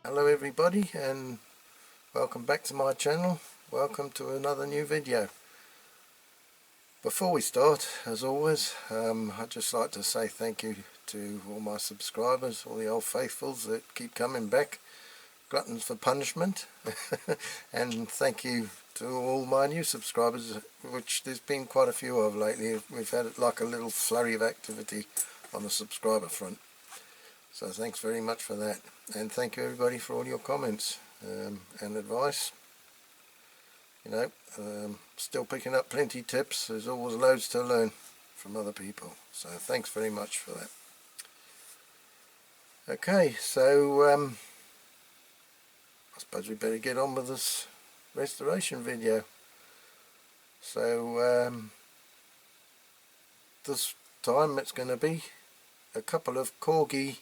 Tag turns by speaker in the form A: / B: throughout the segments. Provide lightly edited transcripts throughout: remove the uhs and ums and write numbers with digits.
A: Hello everybody, and welcome back to my channel. Welcome to another new video. Before we start, as always, I'd just like to say thank you to all my subscribers, all the old faithfuls that keep coming back, gluttons for punishment. And thank you to all my new subscribers, which there's been quite a few of lately. We've had like a little flurry of activity on the subscriber front. So thanks very much for that, and thank you everybody for all your comments and advice. You know, still picking up plenty tips. There's always loads to learn from other people, so thanks very much for that. Okay, so I suppose we better get on with this restoration video. So this time it's going to be a couple of Corgi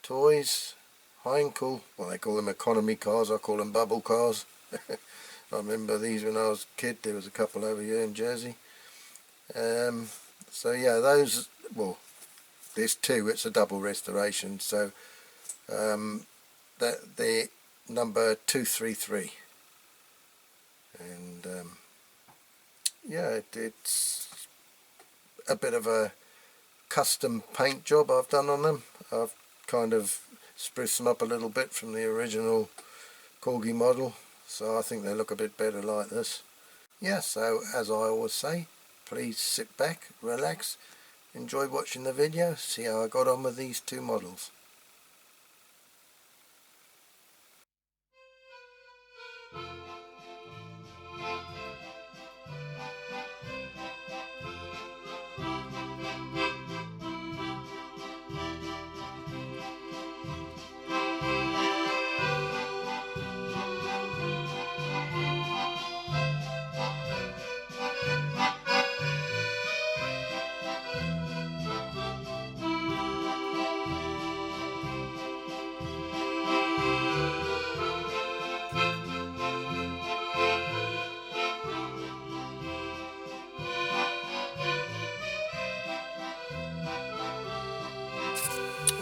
A: toys, Heinkel, well they call them economy cars, I call them bubble cars. I remember these when I was a kid. There was a couple over here in Jersey. So yeah, those, well there's two, it's a double restoration, so that they're number 233, and yeah, it's a bit of a custom paint job I've done on them. I've kind of spruced them up a little bit from the original Corgi model, so I think they look a bit better like this. Yeah, so as I always say, please sit back, relax, enjoy watching the video, see how I got on with these two models.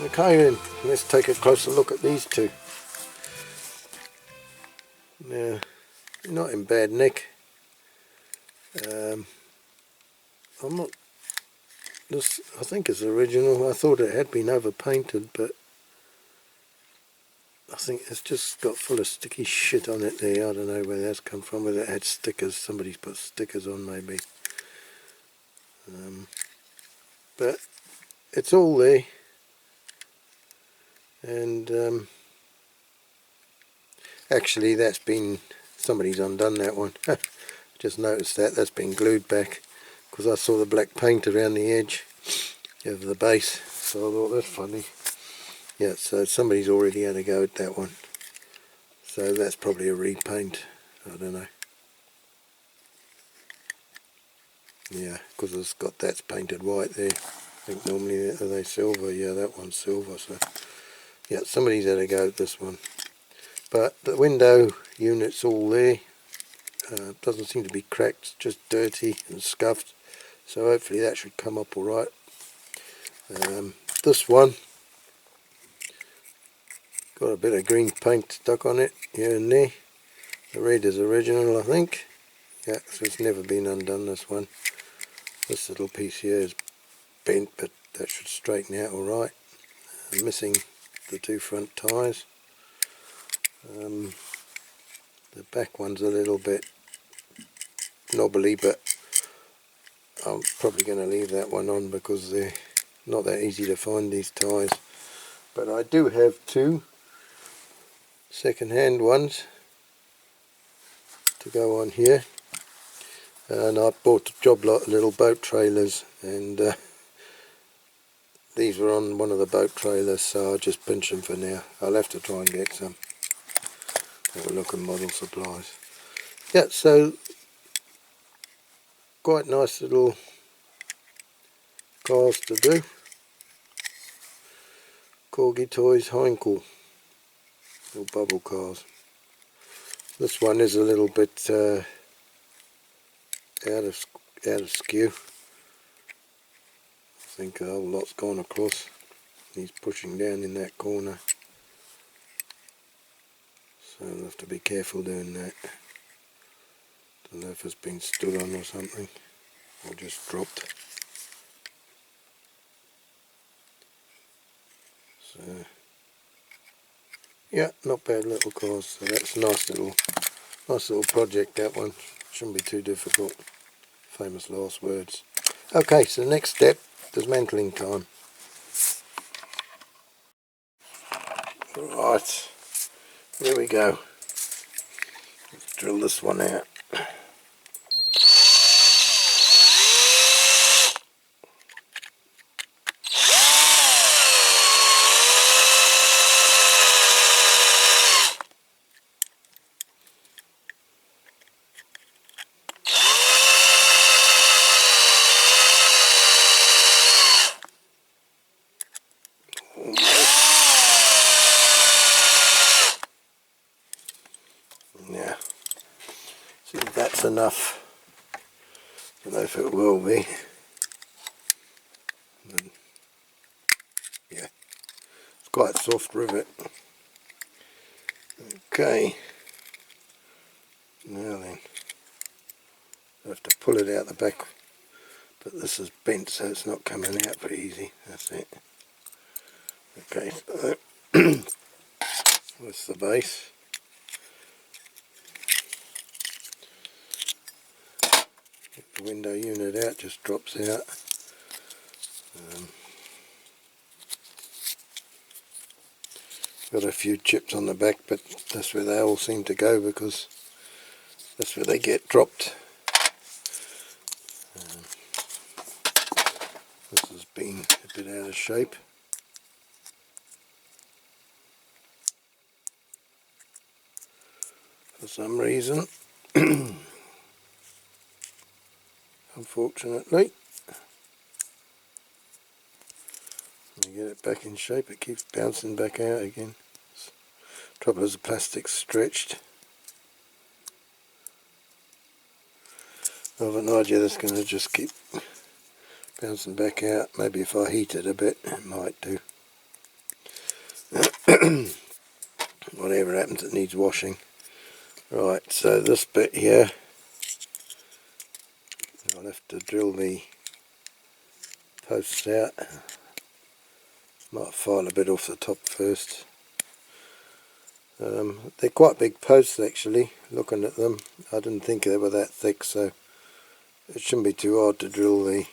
A: Okay then, let's take a closer look at these two. Now, they're not in bad nick. I'm not, this I think is original. I thought it had been overpainted, but I think it's just got full of sticky shit on it there. I don't know where that's come from, whether it had stickers, somebody's put stickers on maybe. But it's all there, and actually that's been, somebody's undone that one. Just noticed that's been glued back, because I saw the black paint around the edge of the base, so I thought that's funny. Yeah, so somebody's already had a go at that one, so that's probably a repaint, I don't know. Yeah, because it's got, that's painted white there. I think normally are they silver? Yeah, that one's silver. So yeah, somebody's had a go at this one. But the window unit's all there. Doesn't seem to be cracked, just dirty and scuffed. So hopefully that should come up all right. This one got a bit of green paint stuck on it here and there. The red is original, I think. Yeah, so it's never been undone, this one. This little piece here is bent, but that should straighten out all right. I'm missing the two front tyres. The back one's a little bit knobbly, but I'm probably going to leave that one on because they're not that easy to find, these tyres. But I do have two second-hand ones to go on here, and I bought a job lot of little boat trailers, and these were on one of the boat trailers, so I'll just pinch them for now. I'll have to try and get some. Have a look at model supplies. Yeah, so quite nice little cars to do. Corgi Toys Heinkel, little bubble cars. This one is a little bit out of skew. I think a whole lot's gone across. He's pushing down in that corner. So I'll have to be careful doing that. Don't know if it's been stood on or something, or just dropped. So yeah, not bad little cars. So that's a nice little project, that one. Shouldn't be too difficult. Famous last words. Okay, so next step, dismantling time. Right, here we go. Let's drill this one out. Yeah, see if that's enough. Don't know if it will be. Yeah, it's quite a soft rivet. Okay, now then, I have to pull it out the back, but this is bent so it's not coming out very easy. That's it. Okay, so that's the base. Get the window unit out, just drops out. Got a few chips on the back, but that's where they all seem to go because that's where they get dropped. This has been a bit out of shape. For some reason. Unfortunately. When you get it back in shape, it keeps bouncing back out again. Trouble is the plastic's stretched. I have an idea that's going to just keep bouncing back out. Maybe if I heat it a bit, it might do. Whatever happens, it needs washing. Right, so this bit here, I'll have to drill the posts out. Might file a bit off the top first. They're quite big posts actually, looking at them. I didn't think they were that thick, so it shouldn't be too hard to drill it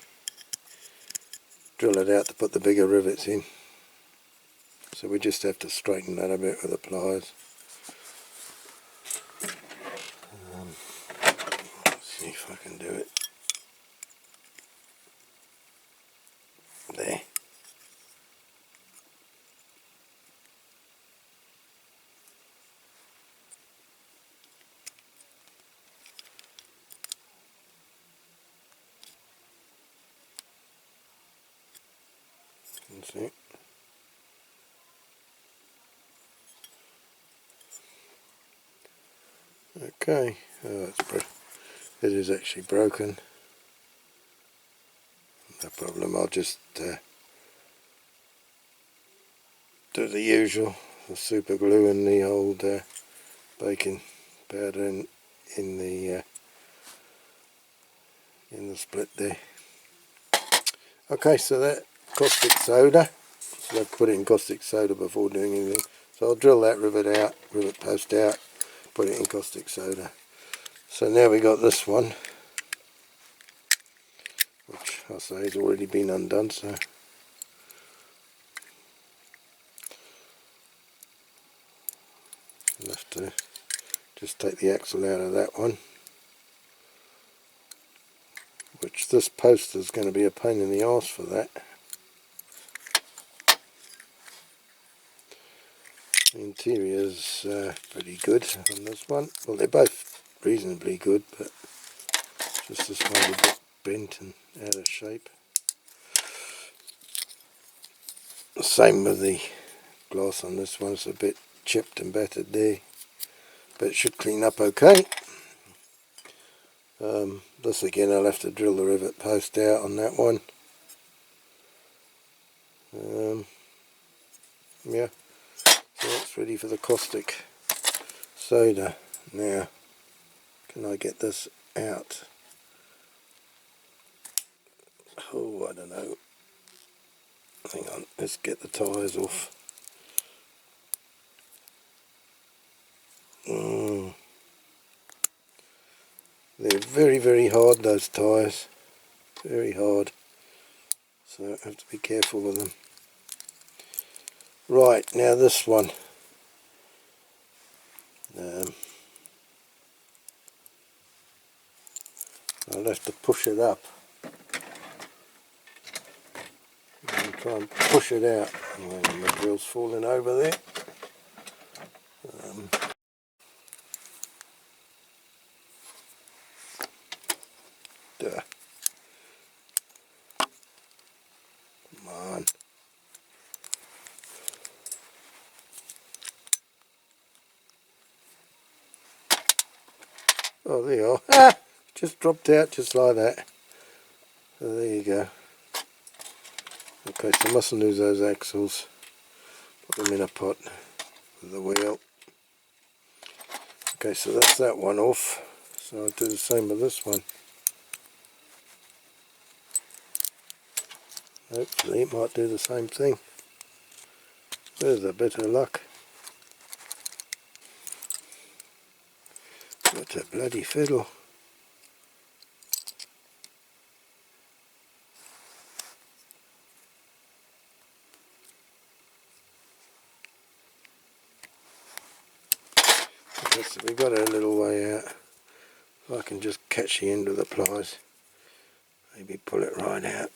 A: out to put the bigger rivets in. So we just have to straighten that a bit with the pliers. Let's see if I can do it. There. That's it. Okay, it is actually broken. No problem, I'll just do the usual, the super glue and the old baking powder in the split there. Okay, so that caustic soda, so I've put it in caustic soda before doing anything. So I'll drill that rivet post out, put it in caustic soda. So now we got this one, which I say has already been undone, so I'll have to just take the axle out of that one, which this post is going to be a pain in the arse for that. The interior is pretty good on this one. Well, they're both reasonably good, but just this one a bit bent and out of shape. The same with the glass on this one, it's a bit chipped and battered there, but it should clean up okay. This again, I'll have to drill the rivet post out on that one. Yeah, so that's ready for the caustic. solder. Now, can I get this out? Oh, I don't know. Hang on, let's get the tyres off. They're very, very hard, those tyres. Very hard. So I have to be careful with them. Right, now this one. I'll have to push it up. And try and push it out. Oh, my drill's falling over there. Duh. Come on. Oh, there you are. Ah! Just dropped out just like that. So there you go. Okay, so I mustn't lose those axles. Put them in a pot with the wheel. Okay, so that's that one off. So I'll do the same with this one. Hopefully it might do the same thing. There's a bit of luck. What a bloody fiddle. Okay, so we got it a little way out. If I can just catch the end of the pliers, maybe pull it right out.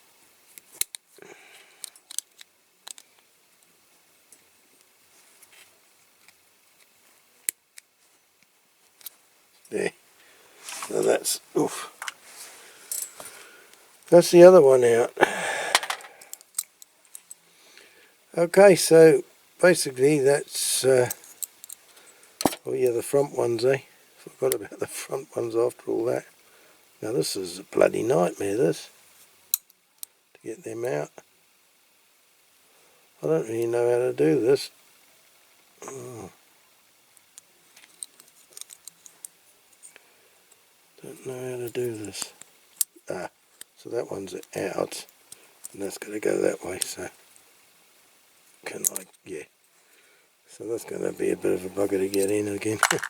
A: There. So that's, oof. That's the other one out. Okay, so basically that's, oh yeah, the front ones, Forgot about the front ones after all that. Now this is a bloody nightmare, this, to get them out. I don't really know how to do this. Oh. Don't know how to do this. Ah, so that one's out, and that's going to go that way, so can I, yeah. So that's going to be a bit of a bugger to get in again. Well,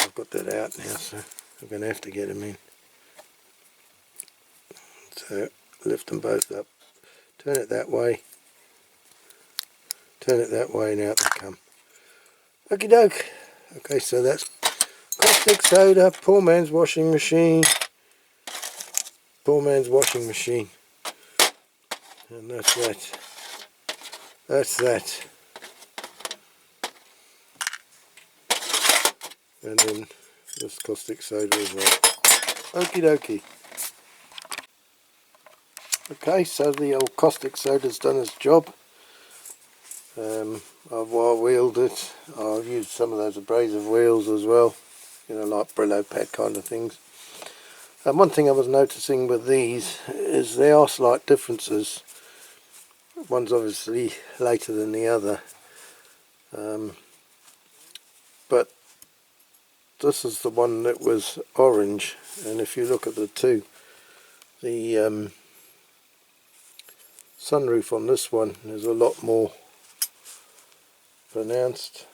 A: I've got that out now, so I'm going to have to get them in. So lift them both up, turn it that way, turn it that way, and out they come. Okie doke. Okay, so that's caustic soda, poor man's washing machine, poor man's washing machine, and that's that. That's that. And then this caustic soda as well. Okie dokie. Okay, so the old caustic soda's done its job. I've wire wheeled it. I've used some of those abrasive wheels as well, you know, like Brillo pad kind of things. And one thing I was noticing with these is there are slight differences. One's obviously later than the other, but this is the one that was orange, and if you look at the two, the sunroof on this one is a lot more pronounced.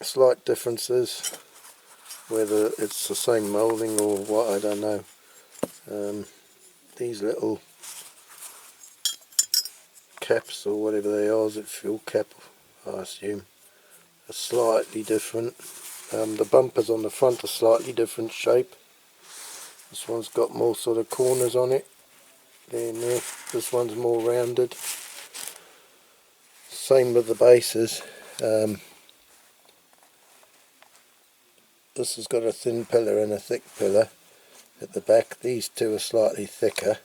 A: Slight differences, whether it's the same moulding or what, I don't know. These little caps or whatever they are, is it fuel cap I assume, are slightly different. The bumpers on the front are slightly different shape. This one's got more sort of corners on it than there. This one's more rounded. Same with the bases. This has got a thin pillar and a thick pillar at the back. These two are slightly thicker.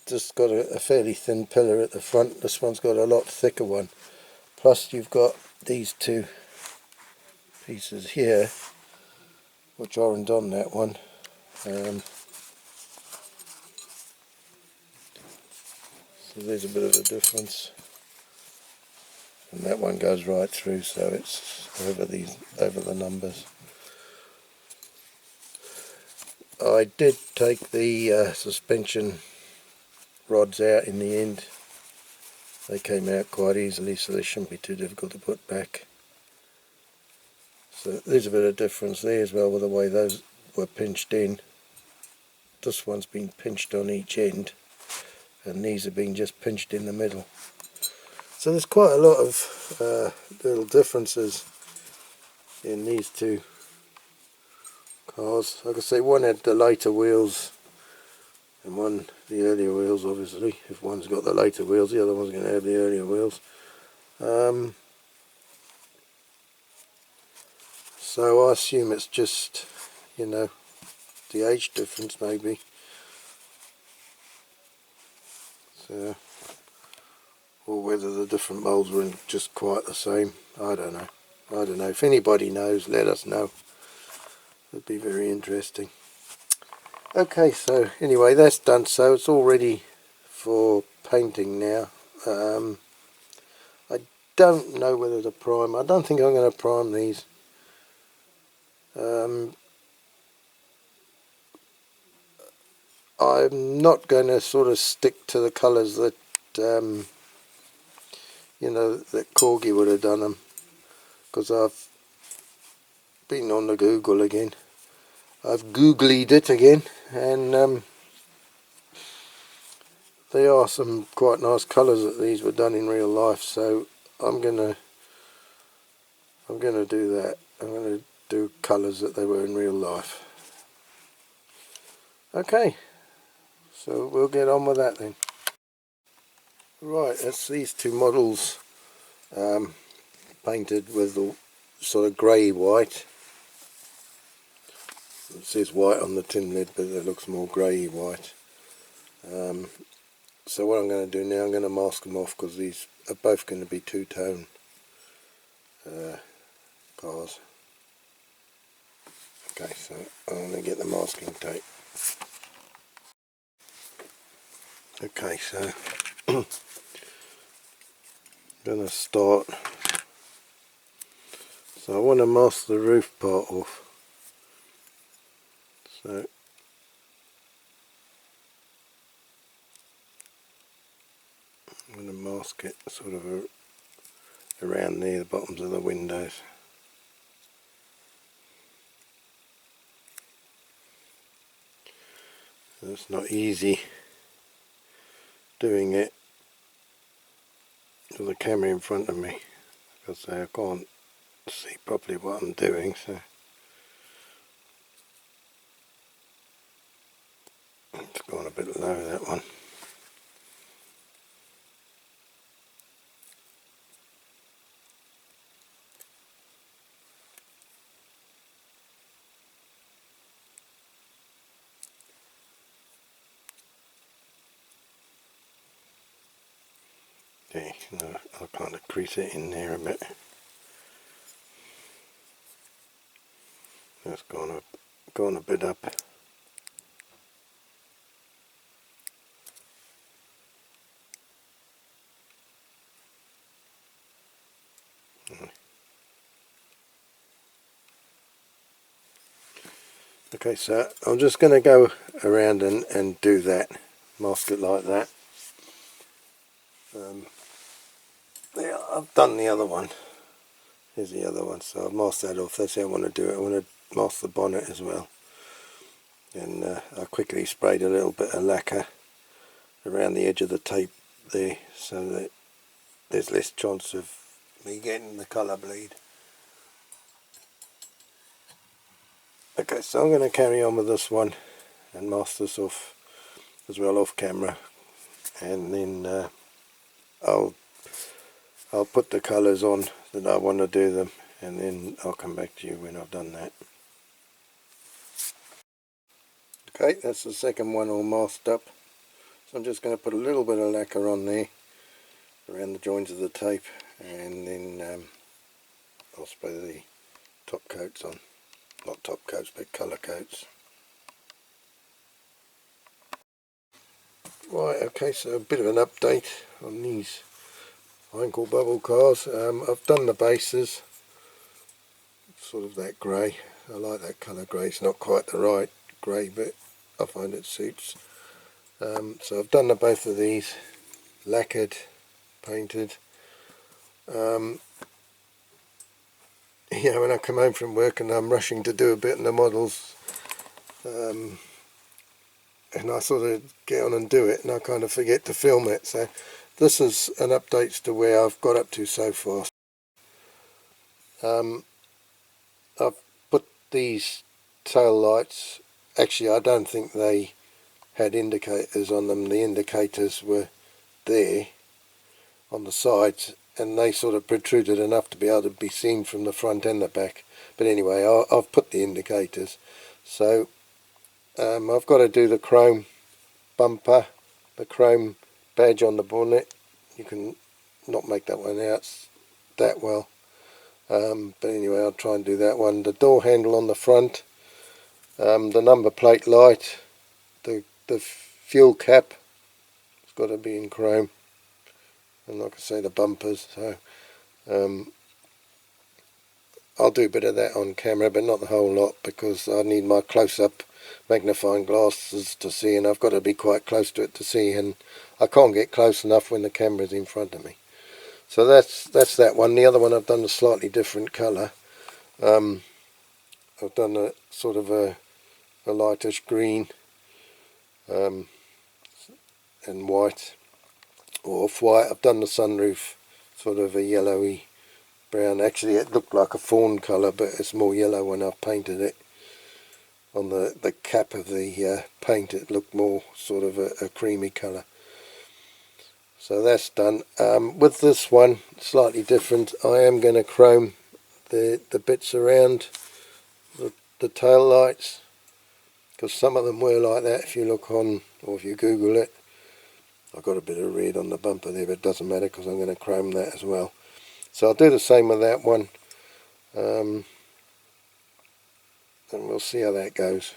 A: Just got a fairly thin pillar at the front. This one's got a lot thicker one. Plus you've got these two pieces here, which aren't on that one. So there's a bit of a difference. and that one goes right through, so it's over the numbers. I did take the suspension rods out in the end. They came out quite easily, so they shouldn't be too difficult to put back. So there's a bit of difference there as well with the way those were pinched in. This one's been pinched on each end, and these have been just pinched in the middle. So there's quite a lot of little differences in these two cars. Like I say, one had the later wheels and one the earlier wheels, obviously. If one's got the later wheels, the other one's going to have the earlier wheels. So I assume it's just, you know, the age difference maybe. So, or whether the different moulds were just quite the same. I don't know. I don't know. If anybody knows, let us know. It'd be very interesting. Okay, so anyway, that's done. So it's all ready for painting now. I don't know whether to prime. I don't think I'm going to prime these. I'm not going to sort of stick to the colours that you know, that Corgi would have done them, because I've been on the Google again. I've googlied it again, and there are some quite nice colours that these were done in real life. So I'm gonna do that. I'm gonna do colours that they were in real life. Okay, so we'll get on with that then. Right, that's these two models painted with the sort of grey white. It says white on the tin lid, but it looks more grey white. So what I'm going to do now, I'm going to mask them off, because these are both going to be two-tone cars. Okay, so I'm going to get the masking tape. Okay, so I'm going to start. So I want to mask the roof part off. So I'm going to mask it sort of around near the bottoms of the windows. It's not easy doing it with the camera in front of me, because I can't see properly what I'm doing. So it's gone a bit low, that one. Okay, no, I'll kind of crease it in there a bit. That's gone a bit up. Okay, so I'm just going to go around and do that, mask it like that. Yeah, I've done the other one. Here's the other one, so I've masked that off. That's how I want to do it. I want to mask the bonnet as well. And I quickly sprayed a little bit of lacquer around the edge of the tape there, so that there's less chance of me getting the colour bleed. Okay, so I'm going to carry on with this one and mask this off as well off camera, and then I'll put the colours on that I want to do them, and then I'll come back to you when I've done that. Okay, that's the second one all masked up. So I'm just going to put a little bit of lacquer on there around the joins of the tape, and then I'll spray the top coats on. Not top coats, but colour coats. Right, okay, so a bit of an update on these Heinkel bubble cars. I've done the bases, sort of that grey. I like that colour grey. It's not quite the right grey, but I find it suits. So I've done the both of these, lacquered, painted. When I come home from work and I'm rushing to do a bit in the models, and I sort of get on and do it, and I kind of forget to film it. So this is an update to where I've got up to so far. I've put these tail lights, actually I don't think they had indicators on them. The indicators were there on the sides, and they sort of protruded enough to be able to be seen from the front and the back. But anyway, I've put the indicators. So I've got to do the chrome bumper, the chrome badge on the bonnet. You can not make that one out that well. But anyway, I'll try and do that one. The door handle on the front, the number plate light, the fuel cap, it's got to be in chrome, and like I say, the bumpers. So I'll do a bit of that on camera, but not the whole lot, because I need my close-up magnifying glasses to see, and I've got to be quite close to it to see, and I can't get close enough when the camera's in front of me. So that's that one. The other one I've done a slightly different colour. I've done a sort of a lightish green and white, or off-white. I've done the sunroof sort of a yellowy brown. Actually it looked like a fawn colour, but it's more yellow when I've painted it. On the cap of the paint it looked more sort of a creamy colour. So that's done. With this one, slightly different. I am going to chrome the bits around the tail lights, because some of them were like that. If you look on, or if you Google it, I've got a bit of red on the bumper there, but it doesn't matter because I'm going to chrome that as well. So I'll do the same with that one, and we'll see how that goes.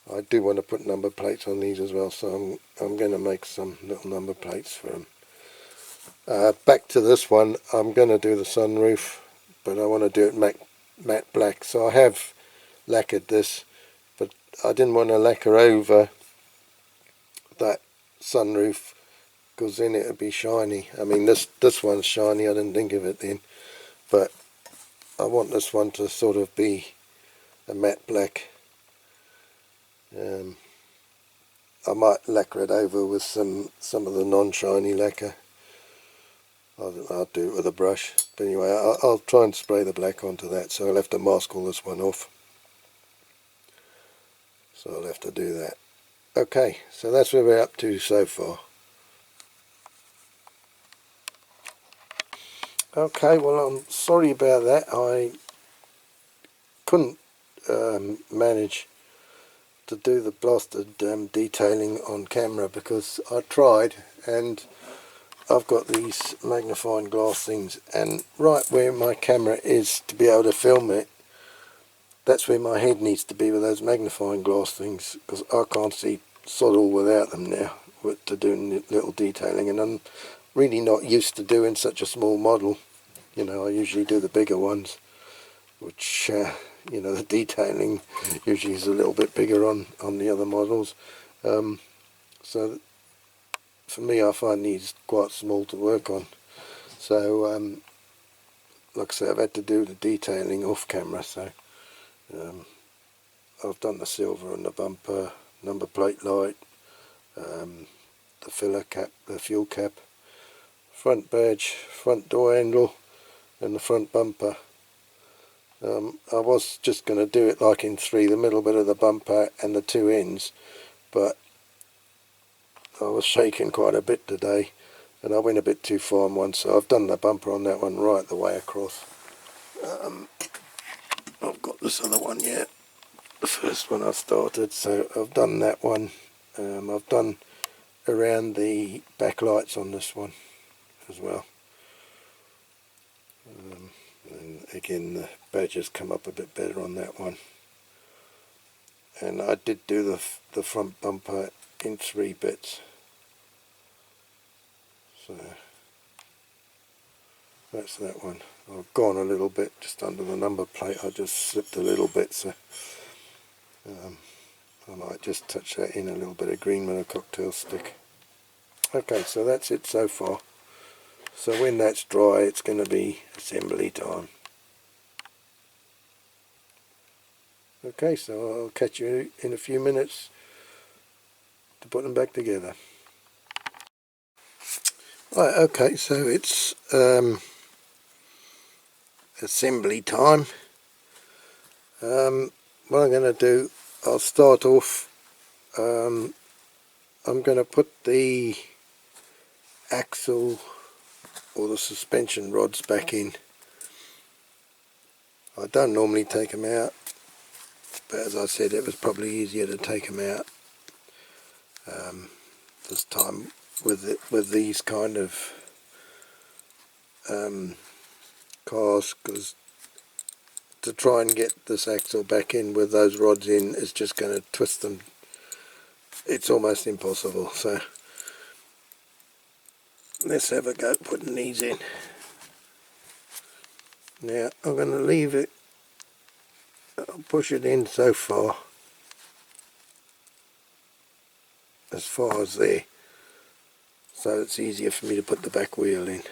A: I do want to put number plates on these as well, so I'm going to make some little number plates for them. Back to this one, I'm going to do the sunroof, but I want to do it matte black. So I have lacquered this, but I didn't want to lacquer over that sunroof, because then it would be shiny. I mean, this one's shiny, I didn't think of it then, but I want this one to sort of be a matte black. I might lacquer it over with some of the non-shiny lacquer. I'll do it with a brush, but anyway, I'll try and spray the black onto that, so I'll have to mask all this one off. So I'll have to do that. Okay, so that's where we're up to so far. Okay, well, I'm sorry about that. I couldn't manage to do the blasted detailing on camera, because I tried, and I've got these magnifying glass things, and right where my camera is to be able to film it, that's where my head needs to be with those magnifying glass things, because I can't see sod all without them now to do little detailing, and I'm really not used to doing such a small model. You know, I usually do the bigger ones, which you know, the detailing usually is a little bit bigger on the other models. So for me, I find these quite small to work on. So like I say, I've had to do the detailing off camera. So I've done the silver on the bumper, number plate light, the filler cap, the fuel cap, front badge, front door handle, and the front bumper. I was just going to do it like in three, the middle bit of the bumper and the two ends, but I was shaking quite a bit today, and I went a bit too far on one, so I've done the bumper on that one right the way across. I've got this other one yet, the first one I started, so I've done that one. I've done around the backlights on this one as well. And again, the badges come up a bit better on that one. And I did do the front bumper in 3 bits. So That's that one. I've gone a little bit just under the number plate. I just slipped a little bit, so I might just touch that in a little bit of green with a cocktail stick. Okay, so that's it so far. So when that's dry, it's going to be assembly time. Okay, so I'll catch you in a few minutes to put them back together. Right, okay, so it's assembly time. What I'm going to do, I'll start off, I'm going to put the axle or the suspension rods back in. I don't normally take them out, but as I said, it was probably easier to take them out this time with these kind of cars, because to try and get this axle back in with those rods in is just going to twist them. It's almost impossible. So let's have a go putting these in. Now I'm going to leave it, I'll push it in so far as there, so it's easier for me to put the back wheel in.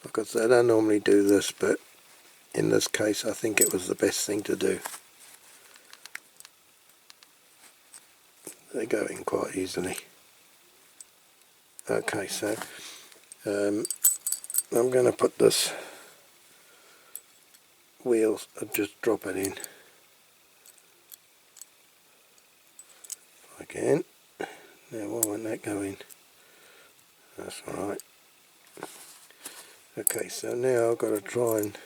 A: Like I said, I don't normally do this, but in this case I think it was the best thing to do. They go in quite easily. Okay, so I'm going to put this wheel, I'll just drop it in if I can. Now why won't that go in? That's alright. Okay, so now I've got to try and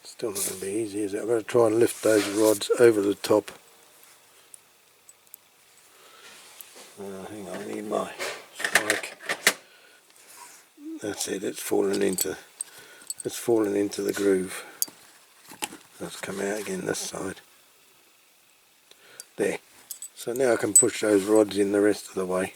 A: still not going to be easy, is it? I've got to try and lift those rods over the top. Hang on, I need my spike. That's it, it's fallen into the groove. Let's come out again this side. There. So now I can push those rods in the rest of the way.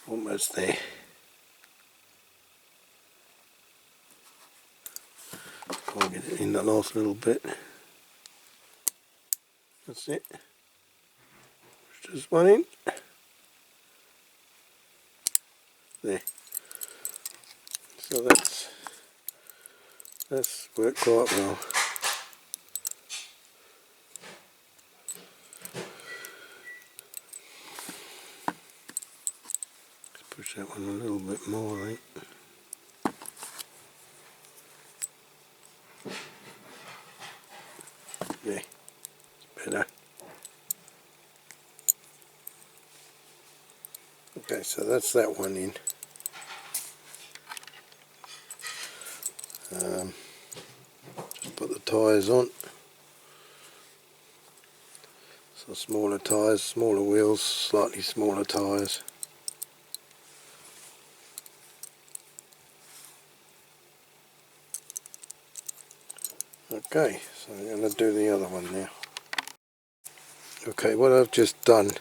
A: Almost there. Can't get it in the last little bit. That's it. Push this one in. There. So that's worked quite well. Let's push that one a little bit more, I think. Yeah, it's better. Okay, so that's that one in. Just put the tyres on. So smaller tyres, smaller wheels, slightly smaller tyres. Okay, so I'm going to do the other one now. Okay, what I've just done,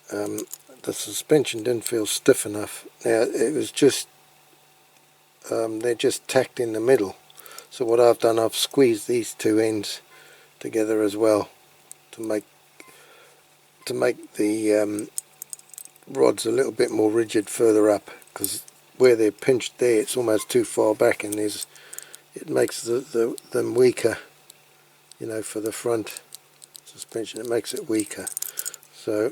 A: the suspension didn't feel stiff enough. Now it was just, they're just tacked in the middle. So what I've done, I've squeezed these two ends together as well to make the rods a little bit more rigid further up, because where they're pinched there, it's almost too far back, and it makes them weaker, you know, for the front suspension. It makes it weaker. So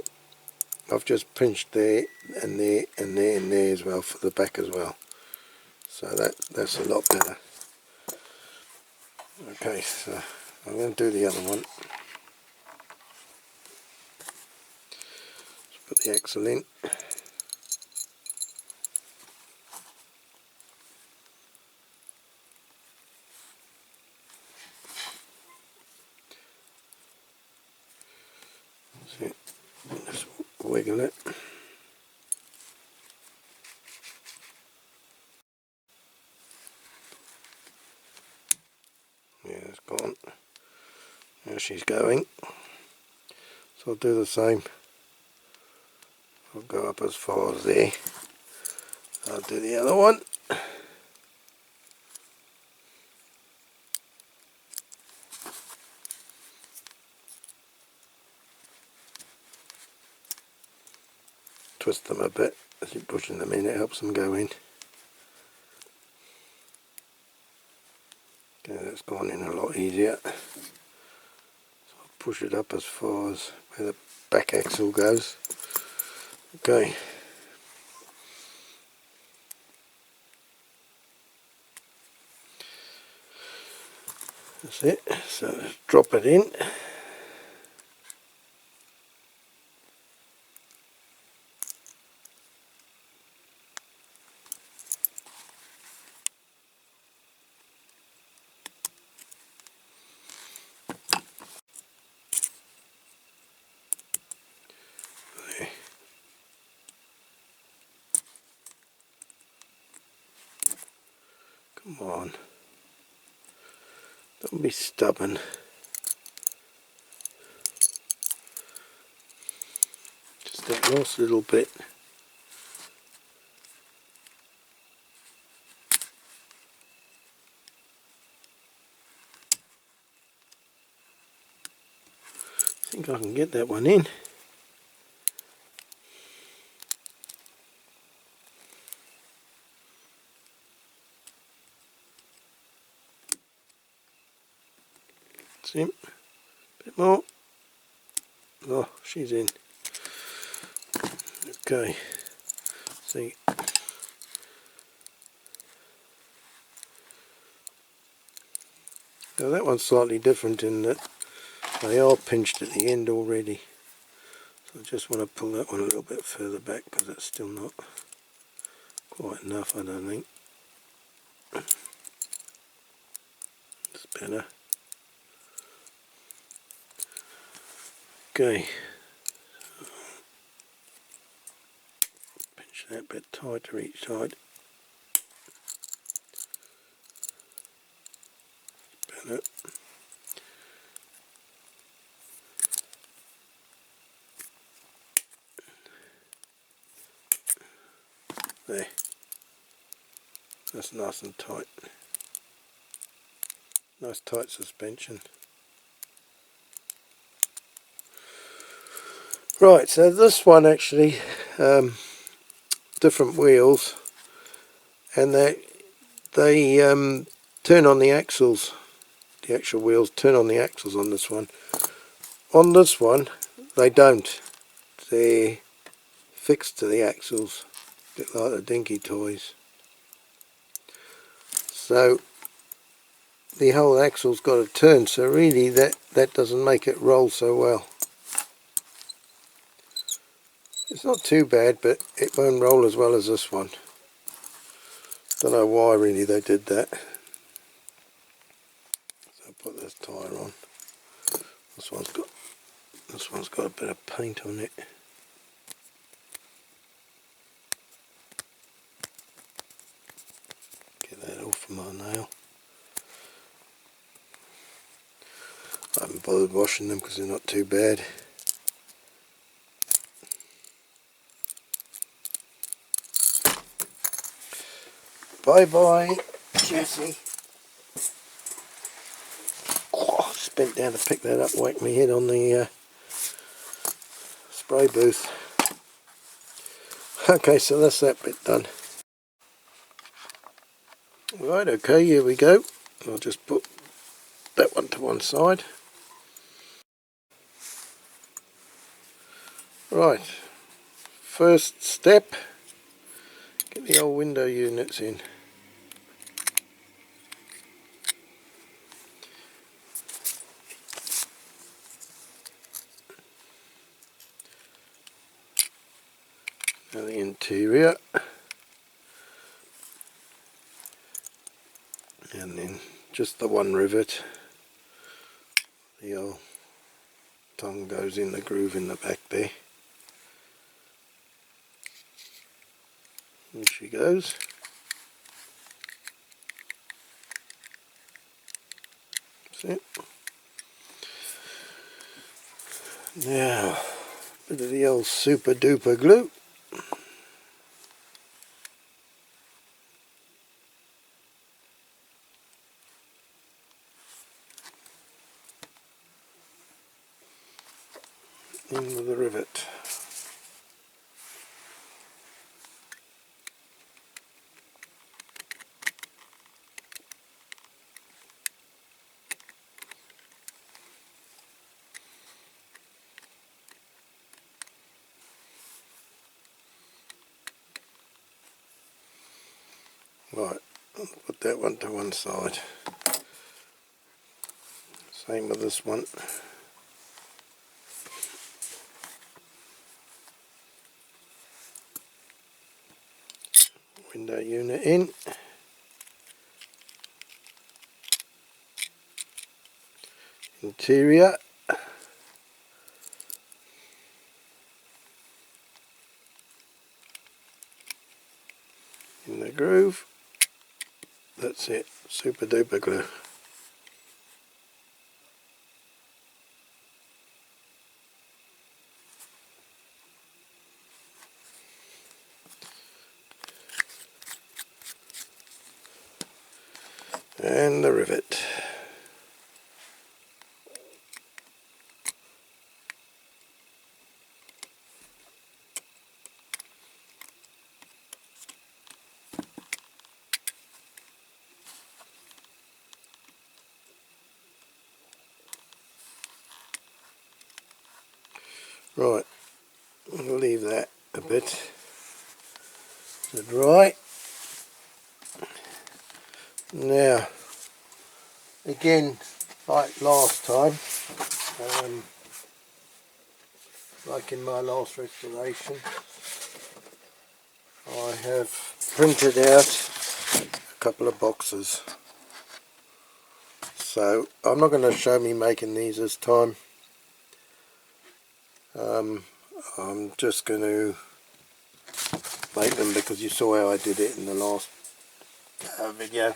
A: I've just pinched there and there and there and there as well for the back as well. So that's a lot better. Okay, so I'm going to do the other one. Let's put the axle in. Just wiggle it. That's gone. Now she's going. So I'll do the same. I'll go up as far as there. I'll do the other one. Twist them a bit as you're pushing them in, it helps them go in. Okay, that's gone in a lot easier. So I'll push it up as far as where the back axle goes. Okay. That's it. So let's drop it in. Come on. Don't be stubborn. Just that last little bit. I think I can get that one in. See, a bit more. Oh, she's in. Okay. See. Now that one's slightly different in that they are pinched at the end already. So I just want to pull that one a little bit further back because it's still not quite enough, I don't think. It's better. Okay. Pinch that bit tighter each side. Better. There. That's nice and tight. Nice tight suspension. Right, so this one actually, different wheels, and they turn on the axles. The actual wheels turn on the axles on this one. On this one, they don't. They're fixed to the axles, a bit like the dinky toys. So the whole axle's got to turn, so really that doesn't make it roll so well. It's not too bad, but it won't roll as well as this one. Don't know why really they did that. So I'll put this tyre on. This one's got a bit of paint on it. Get that off from my nail. I haven't bothered washing them because they're not too bad. Bye bye, Jessie. Oh, just bent down to pick that up, whacked my head on the spray booth. Okay, so that's that bit done. Right, okay, here we go. I'll just put that one to one side. Right, first step, get the old window units in. Now the interior, and then just the one rivet. The old tongue goes in the groove in the back there. And she goes. That's it. Now, bit of the old super duper glue. In with the rivet. Right, I'll put that one to one side. Same with this one. Window unit in. Interior. In the groove. That's it, super duper glue. And the rivet. Right, we'll leave that a bit to dry. Now, again, like last time, like in my last restoration, I have printed out a couple of boxes. So I'm not going to show me making these this time. I'm just going to make them because you saw how I did it in the last video.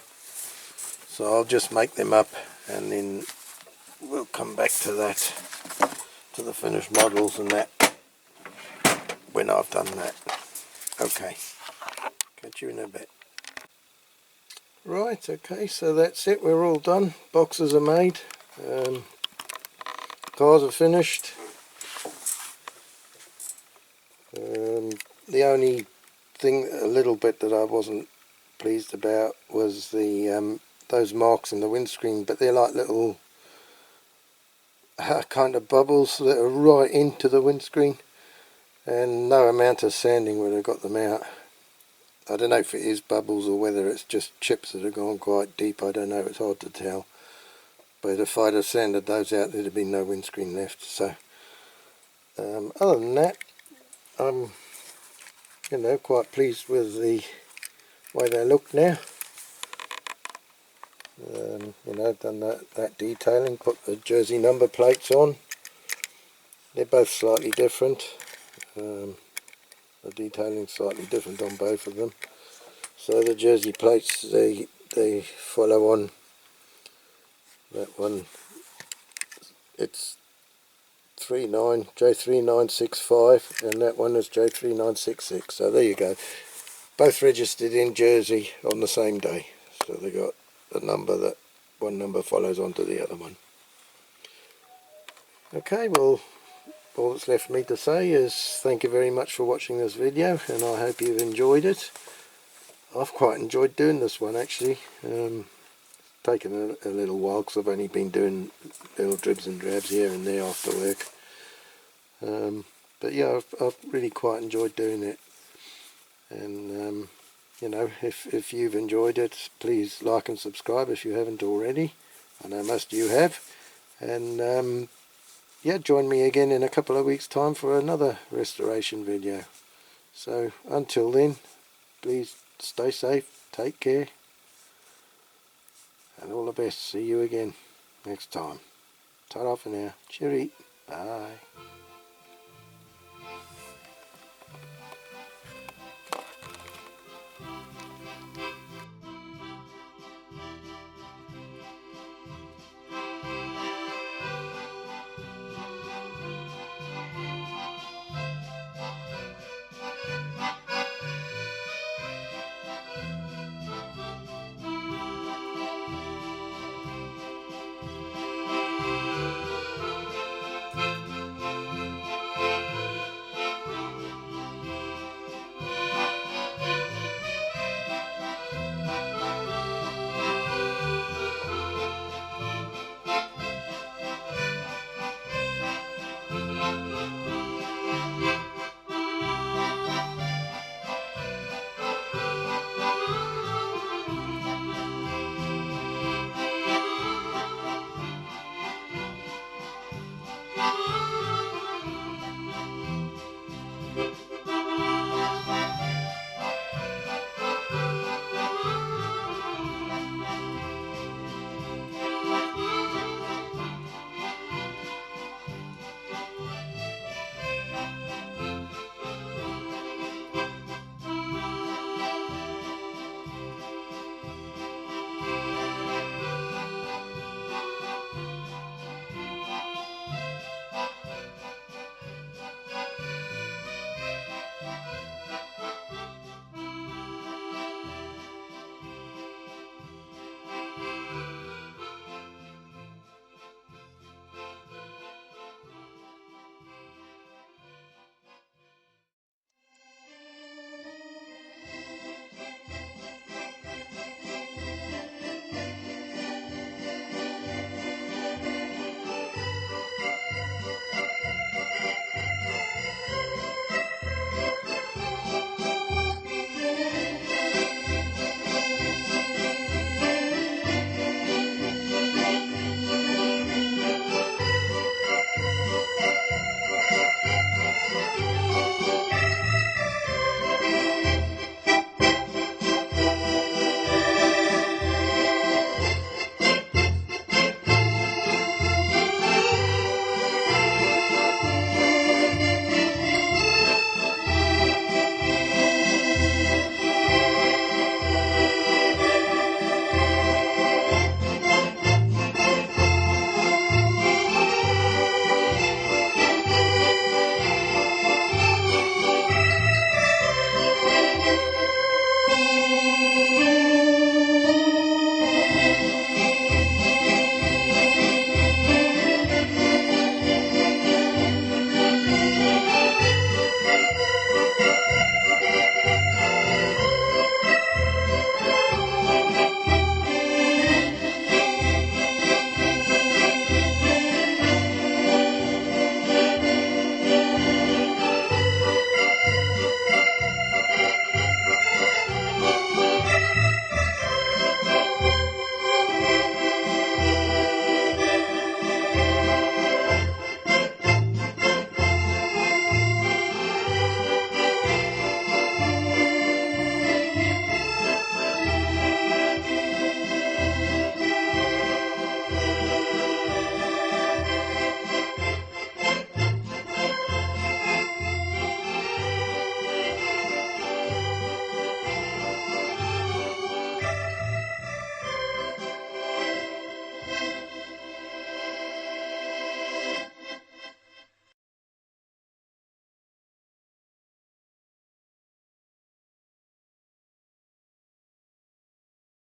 A: So I'll just make them up and then we'll come back to that, to the finished models and that, when I've done that. Okay, catch you in a bit. Right, okay, so that's it, we're all done. Boxes are made, cars are finished. The only thing, a little bit that I wasn't pleased about was the those marks in the windscreen, but they're like little kind of bubbles that are right into the windscreen, and no amount of sanding would have got them out. I don't know if it is bubbles or whether it's just chips that have gone quite deep, I don't know, it's hard to tell. But if I'd have sanded those out, there'd have been no windscreen left. So other than that, I'm quite pleased with the way they look now. Done that detailing, put the jersey number plates on. They're both slightly different. The detailing's slightly different on both of them. So the jersey plates, they follow on. That one, it's J3965, and that one is J3966. So there you go. Both registered in Jersey on the same day. So they got a number that one number follows on to the other one. Okay, well, all that's left for me to say is thank you very much for watching this video, and I hope you've enjoyed it. I've quite enjoyed doing this one actually. Taken a little while because I've only been doing little dribs and drabs here and there after work. But yeah, I've really quite enjoyed doing it. And if you've enjoyed it, please like and subscribe if you haven't already. I know most of you have. And yeah, join me again in a couple of weeks' time for another restoration video. So until then, please stay safe, take care, and all the best. See you again next time. Ta-ra for now. Cheery. Bye.